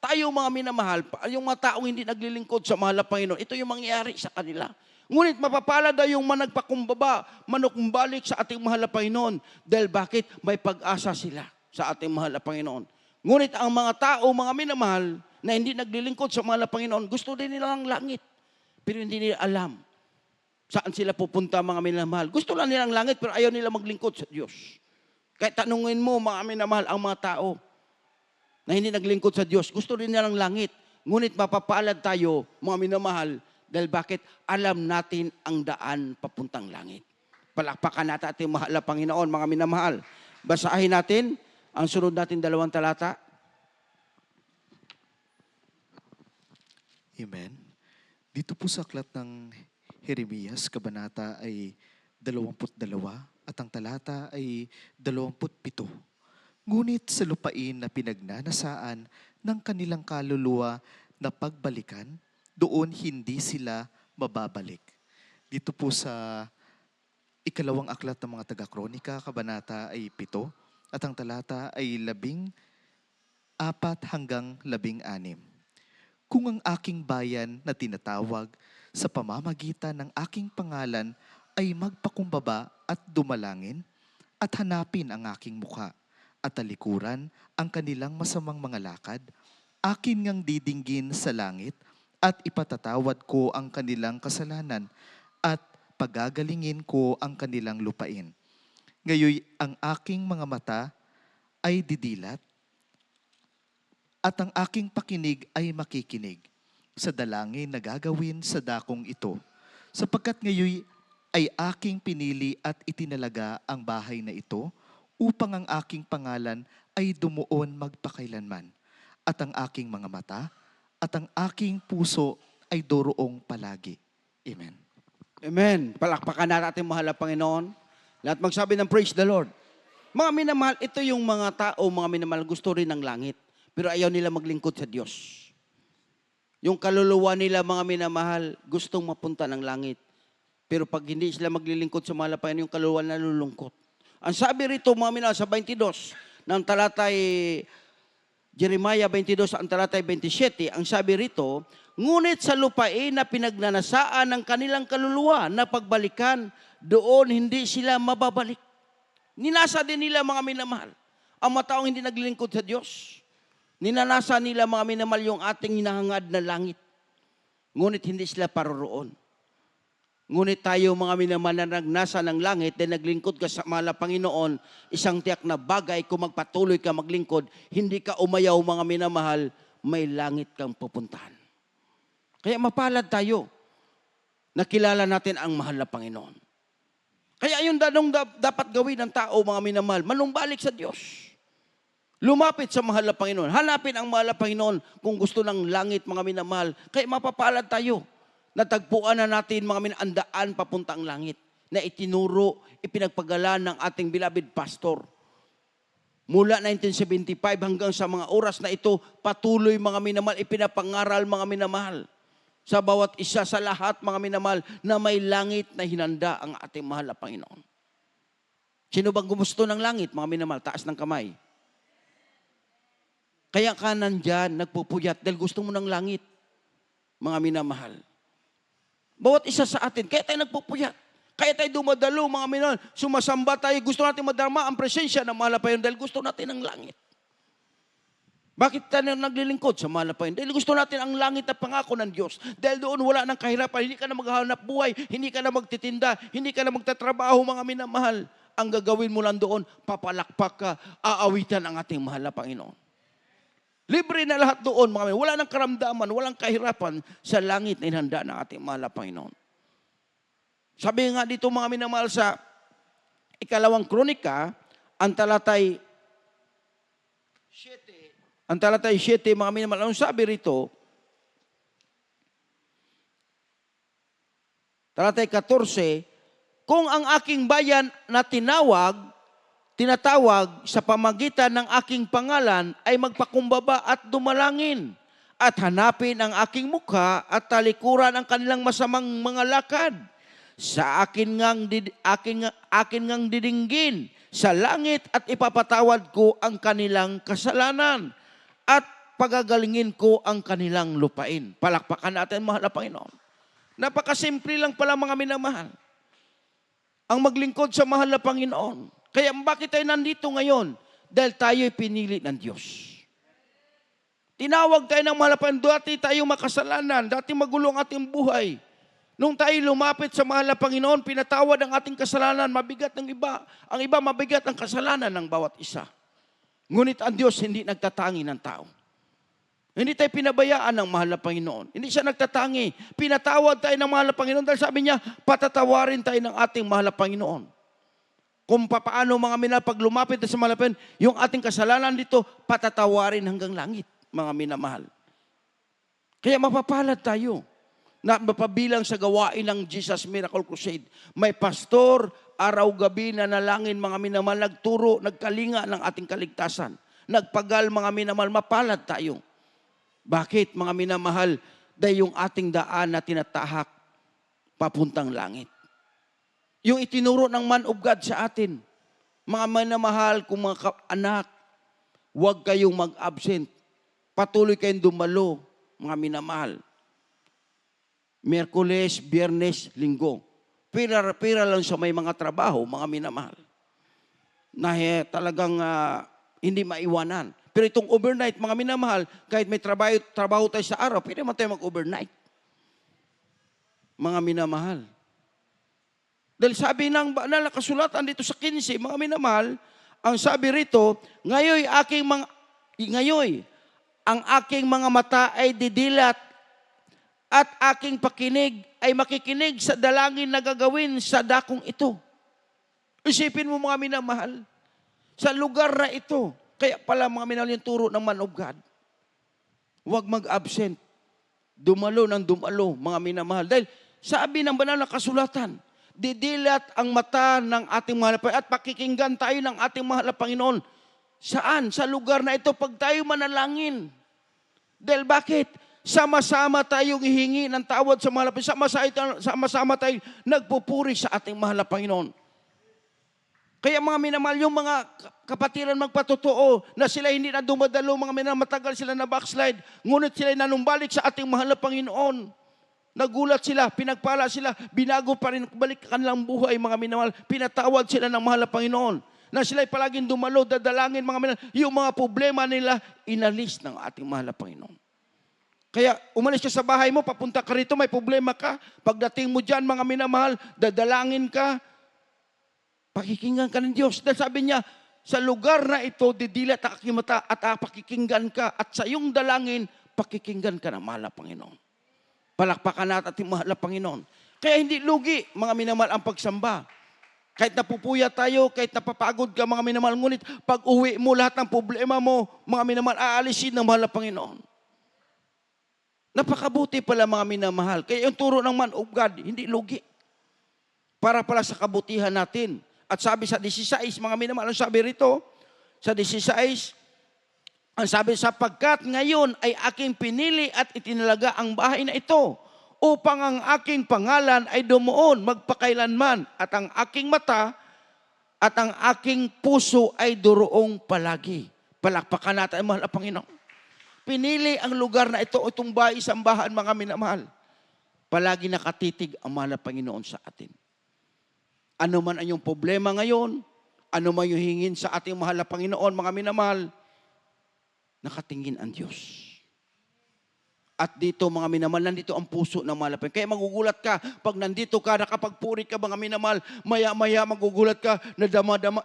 tayo mga minamahal, yung mga taong hindi naglilingkod sa mahal na Panginoon, ito yung mangyayari sa kanila. Ngunit mapapala daw yung managpakumbaba, manukumbalik sa ating mahal na Panginoon. Dahil bakit? May pag-asa sila sa ating mahal na Panginoon. Ngunit ang mga tao, mga minamahal, na hindi naglilingkod sa mahal na Panginoon, gusto din nila ng langit. Pero hindi nila alam saan sila pupunta, mga minamahal. Gusto lang nilang langit, pero ayaw nila maglingkod sa Diyos. Kahit tanungin mo, mga minamahal, ang mga tao na hindi naglingkod sa Diyos, gusto rin nilang langit. Ngunit mapapalad tayo, mga minamahal, dahil bakit? Alam natin ang daan papuntang langit. Palakpakan natin ating mahal na Panginoon, mga minamahal. Basahin natin ang sunod natin 2 talata. Amen. Dito po sa aklat ng Jeremias, kabanata ay 22 at ang talata ay 27. Ngunit sa lupain na pinagnanasaan ng kanilang kaluluwa na pagbalikan, doon hindi sila mababalik. Dito po sa ikalawang aklat ng mga taga-kronika, kabanata ay 7 at ang talata ay 14 hanggang 16. Kung ang aking bayan na tinatawag sa pamamagitan ng aking pangalan ay magpakumbaba at dumalangin at hanapin ang aking mukha at talikuran ang kanilang masamang mga lakad, akin ngang didinggin sa langit at ipatatawad ko ang kanilang kasalanan at pagagalingin ko ang kanilang lupain. Ngayoy ang aking mga mata ay didilat at ang aking pakinig ay makikinig sa dalangin na gagawin sa dakong ito, sapagkat ngayoy ay aking pinili at itinalaga ang bahay na ito upang ang aking pangalan ay dumuon magpakailanman, at ang aking mga mata at ang aking puso ay doroong palagi. Amen. Amen. Palakpakan natin ating mahal na Panginoon. Lahat magsabi ng praise the Lord. Mga minamahal, ito yung mga tao, mga minamahal, gusto rin ng langit. Pero ayaw nila maglingkod sa Diyos. Yung kaluluwa nila, mga minamahal, gustong mapunta ng langit. Pero pag hindi sila maglilingkod sa mahal na Panginoon, yung kaluluwa nalulungkot. Ang sabi rito, mga minamahal, sa 22, ng talatay Jeremiah 22, ang talatay 27, ang sabi rito, ngunit sa lupain na pinagnanasaan ng kanilang kaluluwa na pagbalikan, doon hindi sila mababalik. Ninasa din nila, mga minamahal, ang mga taong hindi naglilingkod sa Diyos. Ninanasa nila, mga minamahal, yung ating hinahangad na langit. Ngunit hindi sila paroroon. Ngunit tayo, mga minamahal, na nagnasa ng langit dahil naglingkod ka sa mahal na Panginoon, isang tiyak na bagay, kung magpatuloy ka maglingkod, hindi ka umayaw, mga minamahal, may langit kang pupuntahan. Kaya mapalad tayo, nakilala natin ang mahal na Panginoon. Kaya yung dapat gawin ng tao, mga minamahal, manumbalik sa Diyos. Lumapit sa mahal na Panginoon. Hanapin ang mahal na Panginoon kung gusto ng langit, mga minamahal. Kaya mapapalad tayo. Natagpuan na natin, mga minandaan papunta ang langit na itinuro, ipinagpagala ng ating beloved pastor. Mula 1975 hanggang sa mga oras na ito, patuloy, mga minamahal, ipinapangaral, mga minamahal. Sa bawat isa, sa lahat, mga minamahal, na may langit na hinanda ang ating mahal na Panginoon. Sino bang gumusto ng langit, mga minamahal? Taas ng kamay. Kaya ka nandyan, nagpupuyat, dahil gusto mo ng langit, mga minamahal. Bawat isa sa atin, kaya tayo nagpupuyat. Kaya tayo dumadalo, mga minamahal. Sumasamba tayo, gusto natin madarama ang presensya ng mahal na Panginoon dahil gusto natin ng langit. Bakit tayo naglilingkod sa mahal na Panginoon? Dahil gusto natin ang langit na pangako ng Diyos. Dahil doon wala ng kahirapan, hindi ka na maghahanap buhay, hindi ka na magtitinda, hindi ka na magtatrabaho, mga minamahal. Ang gagawin mo lang doon, papalakpak ka, aawitan ang ating mahal na Panginoon. Libre na lahat doon, mga minamahal. Wala nang karamdaman, walang kahirapan sa langit na inhanda ng ating mahal na Panginoon. Sabi nga dito, mga minamahal, sa ikalawang kronika, ang talatay 7, mga minamahal, ang sabi rito, talatay 14, kung ang aking bayan na tinatawag sa pamagitan ng aking pangalan ay magpakumbaba at dumalangin at hanapin ang aking mukha at talikuran ang kanilang masamang mga lakad. Sa akin ngang didinggin sa langit at ipapatawad ko ang kanilang kasalanan at pagagalingin ko ang kanilang lupain. Palakpakan natin, mahal na Panginoon. Napakasimple lang pala, mga minamahal, ang maglingkod sa mahal na Panginoon. Kaya bakit tayo nandito ngayon? Dahil tayo'y pinili ng Diyos. Tinawag tayo ng mahal na Panginoon. Dati tayo makasalanan, dati magulo ang ating buhay. Nung tayo lumapit sa mahal na Panginoon, pinatawad ang ating kasalanan, mabigat ng iba. Ang iba, mabigat ang kasalanan ng bawat isa. Ngunit ang Diyos hindi nagtatangi ng tao. Hindi tayo pinabayaan ng mahal na Panginoon. Hindi siya nagtatangi. Pinatawad tayo ng mahal na Panginoon dahil sabi niya, patatawarin tayo ng ating mahal na Panginoon. Kung paano mga minamahal, pag lumapit sa mahal na Panginoon, yung ating kasalanan dito, patatawarin hanggang langit, mga minamahal. Kaya mapapalad tayo na mapabilang sa gawain ng Jesus Miracle Crusade. May pastor, araw-gabi na nalangin, mga minamahal, nagturo, nagkalinga ng ating kaligtasan. Nagpagal, mga minamahal, mapalad tayo. Bakit, mga minamahal? Dahil yung ating daan na tinatahak papuntang langit. Yung itinuro ng man of God sa atin. Mga minamahal, kung mga anak, huwag kayong mag-absent. Patuloy kayong dumalo, mga minamahal. Miyerkules, Biyernes, Linggo. Pira lang sa may mga trabaho, mga minamahal. Na talagang hindi maiwanan. Pero itong overnight, mga minamahal, kahit may trabaho tayo sa araw, pwede man tayo mag-overnight. Mga minamahal. Dahil sabi ng banal na kasulatan dito sa 15, mga minamahal, ang sabi rito, ngayoy ang aking mga mata ay didilat at aking pakinig ay makikinig sa dalangin na gagawin sa dakong ito. Isipin mo, mga minamahal, sa lugar na ito, kaya pala mga minamahal yung turo ng man of God. Huwag mag-absent. Dumalo ng dumalo, mga minamahal. Dahil sabi ng banal na kasulatan, didilat ang mata ng ating mahal na Panginoon at pakikinggan tayo ng ating mahal na Panginoon. Saan? Sa lugar na ito pag tayo manalangin. Dahil bakit? Sama-sama tayong hihingi ng tawad sa mahal na Panginoon. Sama-sama tayong nagpupuri sa ating mahal na Panginoon. Kaya mga minamahal, yung mga kapatiran magpatotoo na sila hindi na dumadalo, mga minamahal, matagal sila na backslide, ngunit sila nanumbalik sa ating mahal na Panginoon. Nagulat sila, pinagpala sila, binago pa rin, balik kanilang buhay, mga minamahal, pinatawad sila ng mahal na Panginoon. Na sila'y palaging dumalo, dadalangin, mga minamahal, yung mga problema nila, inalis ng ating mahal na Panginoon. Kaya umalis ka sa bahay mo, papunta ka rito, may problema ka, pagdating mo dyan, mga minamahal, dadalangin ka, pakikinggan ka ng Diyos. Dahil sabi niya, sa lugar na ito, didilat ang aking mata at pakikinggan ka. At sa iyong dalangin, pakikinggan ka ng mahal na Panginoon. Palakpakan natin ating mahal na Panginoon. Kaya hindi lugi, mga minamahal, ang pagsamba. Kahit napupuya tayo, kahit napapagod ka, mga minamahal, ngunit pag uwi mo, lahat ng problema mo, mga minamahal, aalisin ng mahal na Panginoon. Napakabuti pala, mga minamahal. Kaya yung turo ng man of God, hindi lugi. Para pala sa kabutihan natin. At sabi sa 16, mga minamahal, ang sabi rito, sa 16, ang sabi, sapagkat ngayon ay aking pinili at itinalaga ang bahay na ito upang ang aking pangalan ay dumuon magpakailanman at ang aking mata at ang aking puso ay duroong palagi. Palakpakan natin ang mahal na Panginoon. Pinili ang lugar na ito, itong bahay, sambahan, mga minamahal. Palagi nakatitig ang mahal na Panginoon sa atin. Ano man ang iyong problema ngayon, ano man yung hingin sa ating mahal na Panginoon, mga minamahal, nakatingin ang Diyos. At dito, mga minamahal, nandito ang puso ng mahal na Panginoon. Kaya magugulat ka, pag nandito ka, nakapagpuri ka, mga minamahal, maya-maya magugulat ka, na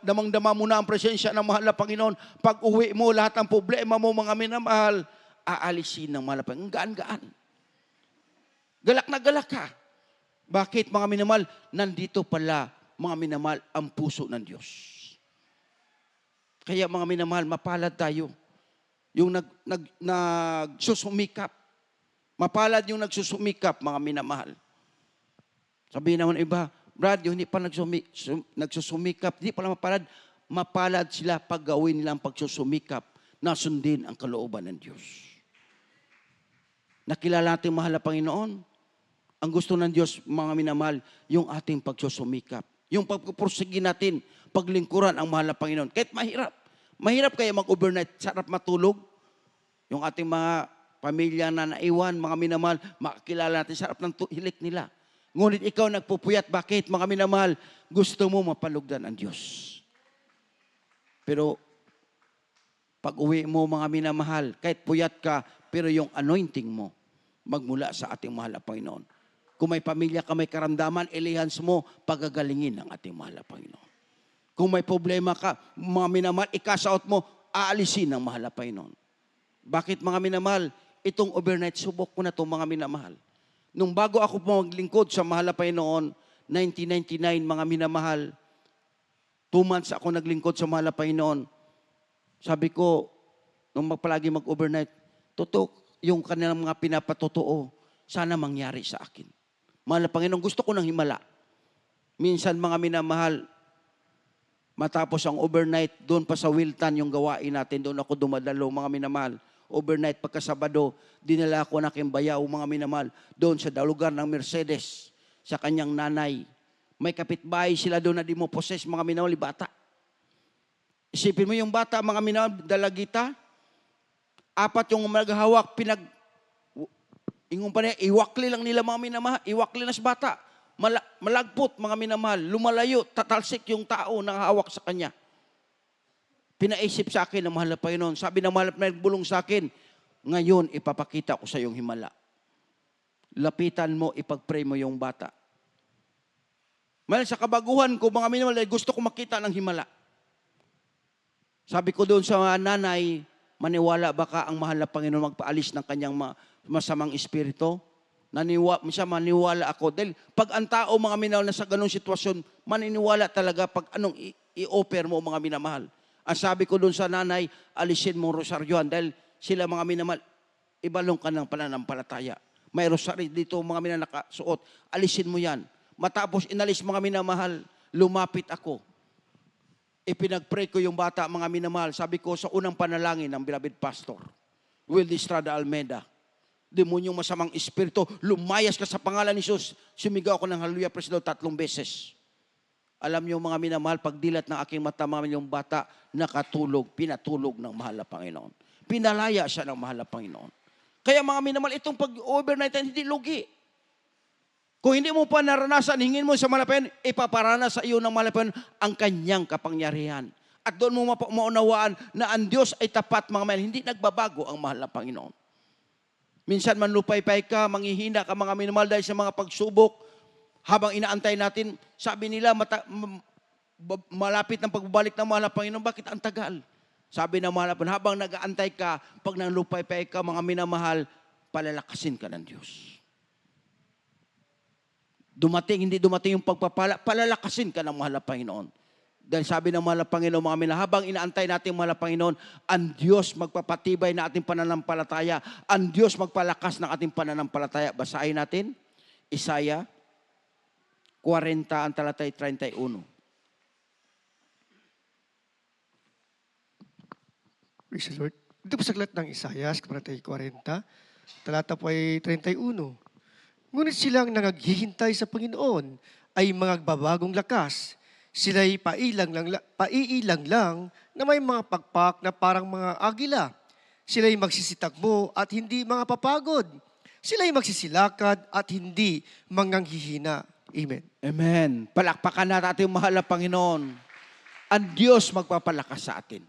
damang-dama mo na ang presensya ng mahal na Panginoon. Pag uwi mo, lahat ng problema mo, mga minamahal, aalisin ng mahal na Panginoon. Gaan-gaan. Galak na galak ka. Bakit, mga minamahal? Nandito pala, mga minamahal, ang puso ng Diyos. Kaya, mga minamahal, mapalad tayo. Yung nagsusumikap. Mapalad yung nagsusumikap, mga minamahal. Sabihin naman iba, Brad, yung hindi pa nagsusumikap, hindi pala mapalad. Mapalad sila pag gawin nilang pagsusumikap na sundin ang kalooban ng Diyos. Nakilala natin mahal na Panginoon. Ang gusto ng Diyos, mga minamahal, yung ating pagsusumikap. Yung pagpupursige natin, paglingkuran ang mahal na Panginoon. Kahit mahirap. Mahirap kaya mag-overnight, sarap matulog. Yung ating mga pamilya na naiwan, mga minamahal, makakilala natin, sarap ng hilik nila. Ngunit ikaw nagpupuyat, bakit mga minamahal? Gusto mo mapalugdan ang Diyos. Pero pag uwi mo, mga minamahal, kahit puyat ka, pero yung anointing mo, magmula sa ating mahal na Panginoon. Kung may pamilya ka, may karamdaman, ilihans mo, pagagalingin ng ating mahal na Panginoon. Kung may problema ka, mga minamahal, ikasaot mo, aalisin ng mahal na Panginoon. Bakit mga minamahal? itong overnight, subok ko na to mga minamahal. Nung bago ako maglingkod sa mahal na Panginoon, 1999, mga minamahal, 2 months ako naglingkod sa mahal na Panginoon. Sabi ko, nung palagi mag-overnight, totoo, yung kanilang mga pinapatotoo, sana mangyari sa akin. Mahal na Panginoon, gusto ko ng himala. Minsan mga minamahal, matapos ang overnight, doon pa sa Wiltan yung gawain natin, doon ako dumadalo, mga minamahal. Overnight, pagkasabado, dinala ko na Bayaw, mga minamahal, doon sa lugar ng Mercedes, sa kanyang nanay. May kapitbahay sila doon na di mo poses, mga minamahal, bata. Isipin mo yung bata, mga minamahal, dalagita, 4 yung maghahawak, ingon pa niya, iwakli lang nila mga minamahal, iwakli na sa bata. Malagpot, mga minamahal, lumalayo, tatalsik yung tao na hawak sa kanya. Pinaisip sa akin ng mahal na Panginoon. Sabi ng mahal na nagbulong sa akin, ngayon ipapakita ko sa iyong himala. Lapitan mo, ipag-pray mo yung bata. Mahal sa kabaguhan ko, mga minamahal, gusto ko makita ng himala. Sabi ko doon sa nanay, maniwala baka ang mahal na Panginoon magpaalis ng kanyang masamang espiritu? Maniwala ako. Dahil pag ang tao, mga minamahal, na sa ganung sitwasyon, maniniwala talaga pag anong i-offer mo, mga minamahal. Ang sabi ko doon sa nanay, alisin mo rosaryohan. Dahil sila, mga minamahal, ibalong ka ng pananampalataya. May rosary dito, mga minamahal, nakasuot. Alisin mo yan. Matapos inalis, mga minamahal, lumapit ako. Ipinag-pray ko yung bata, mga minamahal. Sabi ko sa unang panalangin ng beloved pastor, Will Estrada Almeida, demonyong masamang espiritu, lumayas ka sa pangalan ni Jesus. Sumigaw ako ng hallelujah, praise the Lord, 3 beses. Alam niyo mga minamahal, pagdilat ng aking mata, mga yung bata, nakatulog, pinatulog ng mahal na Panginoon. Pinalaya siya ng mahal na Panginoon. Kaya mga minamahal, itong pag-overnight hindi lugi. Kung hindi mo pa naranasan, hingin mo sa mahal na Panginoon, ipaparanas sa iyo ng mahal na Panginoon ang kanyang kapangyarihan. At doon mo maunawaan na ang Diyos ay tapat, mga minamahal, hindi nagbabago ang mahal na Panginoon. Minsan manlupay-pay ka, manghihina ka, mga minamahal, dahil sa mga pagsubok, habang inaantay natin, sabi nila, malapit ng pagbabalik ng mahal na Panginoon, bakit ang tagal? Sabi ng mahal na Panginoon, habang nag-aantay ka, pag nanlupay-pay ka, mga minamahal, palalakasin ka ng Diyos. Hindi dumating yung pagpapala, palalakasin ka ng mahal na Panginoon. Dahil sabi ng mahal na Panginoon, mga minamahal, habang inaantay natin mahal na Panginoon, ang Diyos magpapatibay na ating pananampalataya. Ang Diyos magpalakas ng ating pananampalataya. Basahin natin, Isaiah 40, ang talatay 31. Praise the Lord. Dito po sa aklat ng Isaias, kabanata 40, talata po ay 31. Ngunit silang nangaghihintay sa Panginoon ay mga babagong lakas. Sila'y paiilang lang na may mga pakpak na parang mga agila. Sila'y magsisitakbo at hindi mga papagod. Sila'y magsisilakad at hindi manganghihina. Amen. Amen. Palakpakan natin ating mahal na Panginoon. Ang Diyos magpapalakas sa atin.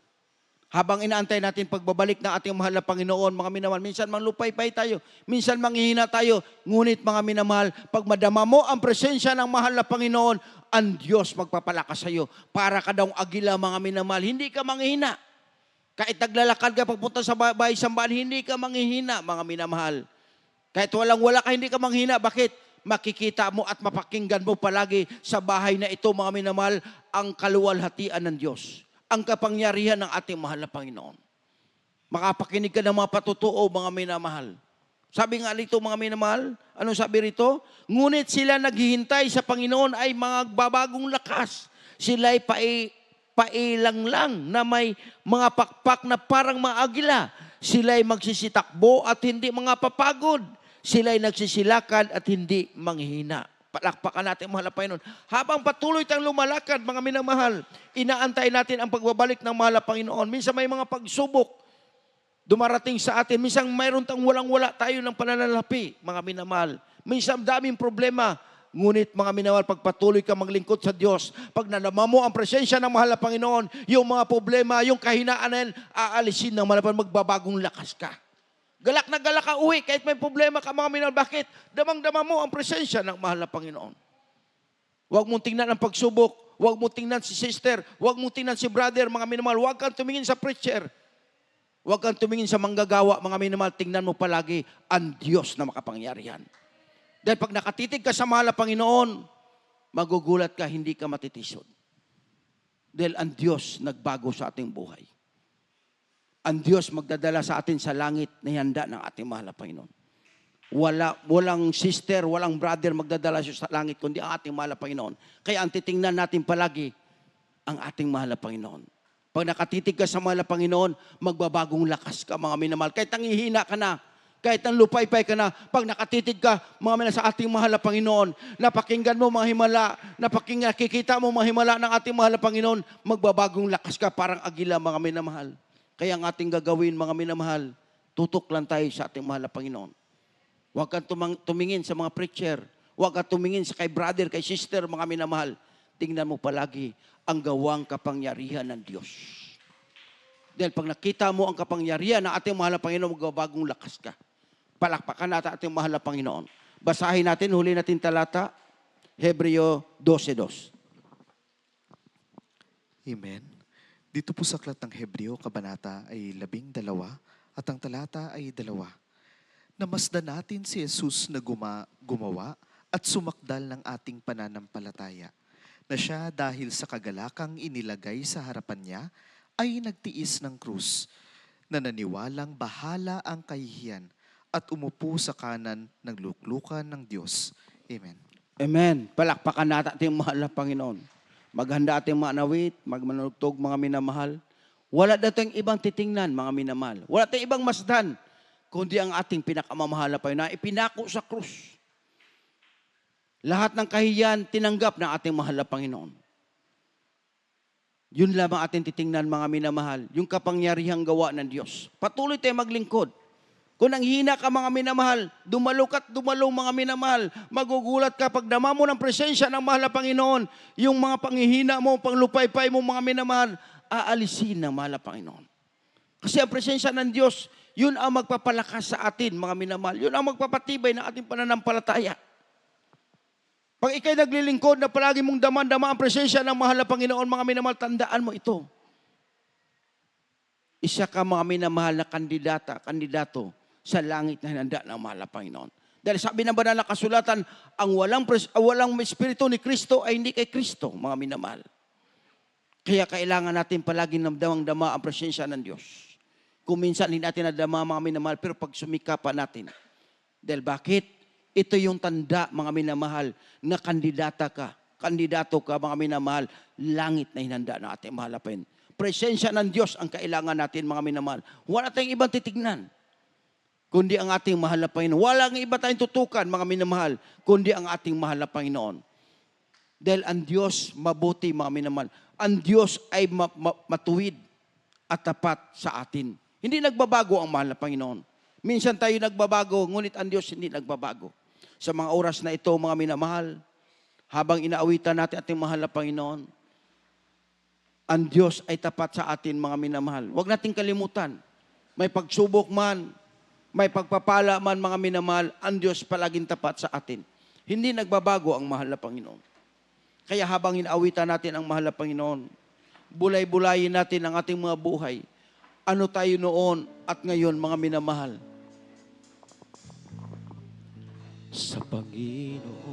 Habang inaantay natin pagbabalik ng ating mahal na Panginoon, mga minamahal, minsan manglupay-pay tayo, minsan manghihina tayo, ngunit mga minamahal, pag madama mo ang presensya ng mahal na Panginoon, ang Diyos magpapalakas sa iyo. Para ka daw agila, mga minamahal, hindi ka manghihina. Kahit naglalakad ka pagpunta sa bahay sambahan, hindi ka manghihina, mga minamahal. Kahit walang-wala ka, hindi ka manghihina. Bakit? Makikita mo at mapakinggan mo palagi sa bahay na ito, mga minamahal, ang kaluwalhatian ng Diyos. Ang kapangyarihan ng ating mahal na Panginoon. Makapakinig ka ng mga patutuo, mga minamahal. Sabi nga nito, mga minamahal, anong sabi rito? Ngunit sila naghihintay sa Panginoon ay mga babagong lakas. Sila'y pailang lang na may mga pakpak na parang mga agila. Sila'y magsisitakbo at hindi mga papagod. Sila'y nagsisilakad at hindi manghihina. Palakpakan natin, mahal na Panginoon. Habang patuloy tayong lumalakad, mga minamahal, inaantay natin ang pagbabalik ng mahal na Panginoon. Minsan may mga pagsubok dumarating sa atin. Minsan mayroon tayong walang-wala tayo ng pananalapi, mga minamahal. Minsan daming problema. Ngunit, mga minamahal, pagpatuloy ka maglingkod sa Diyos, pag nanama mo ang presensya ng mahal na Panginoon, yung mga problema, yung kahinaan na yan, aalisin ng mahal na Panginoon, magbabagong lakas ka. Galak na galak ka uwi, kahit may problema ka, mga minamahal. Bakit? Damang-dama mo ang presensya ng mahal na Panginoon. Huwag mong tingnan ang pagsubok. Huwag mong tingnan si sister. Huwag mong tingnan si brother, mga minamahal. Huwag kang tumingin sa preacher. Huwag kang tumingin sa manggagawa, mga minamahal, tingnan mo palagi ang Diyos na makapangyarihan. Dahil pag nakatitig ka sa mahal na Panginoon, magugulat ka, hindi ka matitisod. Dahil ang Diyos nagbago sa ating buhay. Ang Diyos magdadala sa atin sa langit na handa ng ating mahal na Panginoon. Walang sister, walang brother magdadala siya sa langit, kundi ang ating mahal na Panginoon. Kaya ang titingnan natin palagi, ang ating mahal na Panginoon. Pag nakatitig ka sa mahal na Panginoon, magbabagong lakas ka, mga minamahal. Kahit nangihina ka na, kahit nang lupay-pay ka na, pag nakatitig ka, mga minamahal, sa ating mahal na Panginoon, napakinggan mo mga himala, nakikita mo mga himala ng ating mahal na Panginoon, magbabagong lakas ka, parang agila, mga minamahal. Kaya ang ating gagawin, mga minamahal, tutok lang tayo sa ating mahal na Panginoon. Huwag kang tumingin sa mga preacher, huwag kang tumingin sa kay brother, kay sister, mga minamahal. Tingnan mo palagi ang gawang kapangyarihan ng Diyos. Dahil pag nakita mo ang kapangyarihan ng ating mahal na Panginoon, magbabagong lakas ka. Palakpakan natin ating mahal na Panginoon. Basahin natin, huli natin talata, Hebreo 12:2. Amen. Dito po sa aklat ng Hebreo, kabanata ay 12 at ang talata ay 2. Namasdan natin si Jesus na gumawa at sumakdal ng ating pananampalataya, na siya dahil sa kagalakang inilagay sa harapan niya ay nagtiis ng krus, na naniwalang bahala ang kahihiyan at umupo sa kanan ng luklukan ng Diyos. Amen. Amen. Palakpakan natin ating mahal na Panginoon. Maghanda ating manawit, magmanugtog, mga minamahal. Wala dating ibang titingnan, mga minamahal. Wala tayong ibang masdan, kundi ang ating pinakamamahal na Panginoon na ipinako sa krus. Lahat ng kahiyan, tinanggap ng ating mahal na Panginoon. Yun lamang ating titingnan, mga minamahal, yung kapangyarihang gawa ng Diyos. Patuloy tayo maglingkod. Kung nanghina ka, mga minamahal, dumalo mga minamahal, magugulat ka pag dama mo ng presensya ng mahal na Panginoon, yung mga panghihina mo, panglupay-pay mo, mga minamahal, aalisin ng mahal na Panginoon. Kasi ang presensya ng Diyos, yun ang magpapalakas sa atin, mga minamahal. Yun ang magpapatibay ng ating pananampalataya. Pag ikay naglilingkod na palagi mong daman-dama ang presensya ng mahal na Panginoon, mga minamahal, tandaan mo ito. Isa ka, mga minamahal, na kandidato sa langit na hinanda ng mahal na Panginoon. Dahil sabi ng banal na kasulatan, ang walang espiritu ni Kristo ay hindi kay Kristo, mga minamahal. Kaya kailangan natin palagi damang-dama ang presensya ng Diyos. Kung minsan hindi natin nadama, mga minamahal, pero pag sumikapan natin. Dahil bakit? Ito yung tanda, mga minamahal, na kandidato ka, mga minamahal, langit na hinanda ng ating mahal na Panginoon. Presensya ng Diyos ang kailangan natin, mga minamahal. Wala tayong ibang titignan, kundi ang ating mahal na Panginoon. Walang iba tayong tutukan, mga minamahal, kundi ang ating mahal na Panginoon. Dahil ang Diyos mabuti, mga minamahal. Ang Diyos ay matuwid at tapat sa atin. Hindi nagbabago ang mahal na Panginoon. Minsan tayo nagbabago, ngunit ang Diyos hindi nagbabago. Sa mga oras na ito, mga minamahal, habang inaawitan natin ating mahal na Panginoon, ang Diyos ay tapat sa atin, mga minamahal. Huwag nating kalimutan. May pagsubok man, may pagpapala man, mga minamahal, ang Diyos palaging tapat sa atin. Hindi nagbabago ang mahal na Panginoon. Kaya habang inaawitan natin ang mahal na Panginoon, bulay-bulayin natin ang ating mga buhay. Ano tayo noon at ngayon, mga minamahal? Sa Panginoon.